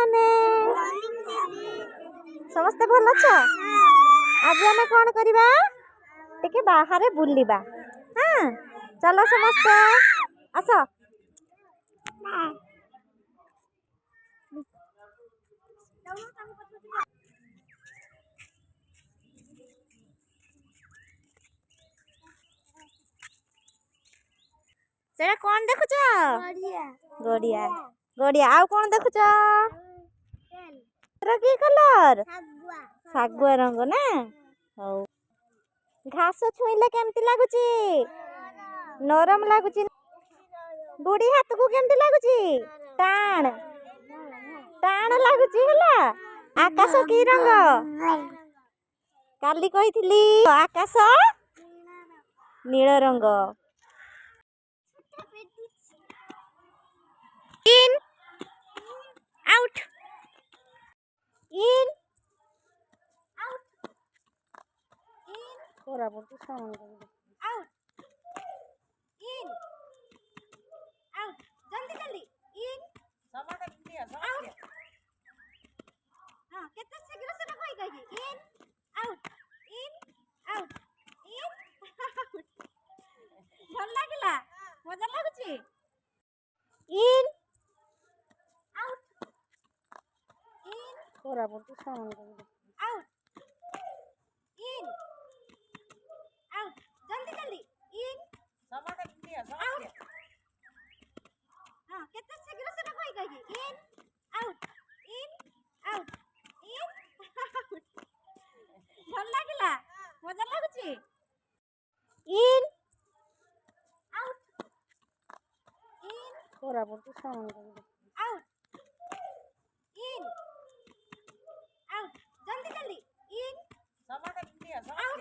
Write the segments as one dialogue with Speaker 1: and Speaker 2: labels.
Speaker 1: मैंने समस्ते भल अछ। आज आम कौन करवा टिके बाहर बुलिबा। हाँ चलो समस्ते आस। सेटा कौन देखुच? गड़िया गड़िया आउ कौन देखुच? की कलर? सागुआ रंग ना। हौ घास छुईले केमती लागुची? नरम लागुची। बुढ़ी हाथ को केमती लागुची? टाण टाण लागुची होला। आकाश की रंग? काली कहिथिली आकाश नील रंग। In out in out in बराबर तो सामान आउट इन आउट जल्दी जल्दी इन सामान दिया आउट। हां केते शीघ्र से कहि कहि इन आउट आउट इन भल लागला मजा लागुची। इन आउट इन बराबर तो सामान आउट इन आउट जल्दी जल्दी इन सामान दिया आउट। हां केते शीघ्र से कहि कहि इन आउट इन भल लागला मजा लागुची। इन आउट इन बराबर तो सामान आउट इन आउट जल्दी जल्दी इन सामान दिया आउट।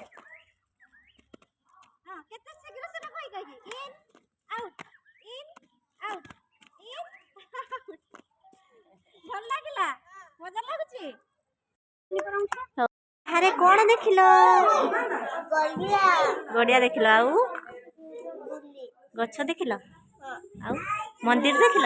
Speaker 1: हां केते शीघ्र से कहि कहि इन आउट इन भल लागला मजा लागुची। अरे कौन देखिल? गड़िया देखिल आउ गछ देखिल आउ मंदिर देखिल।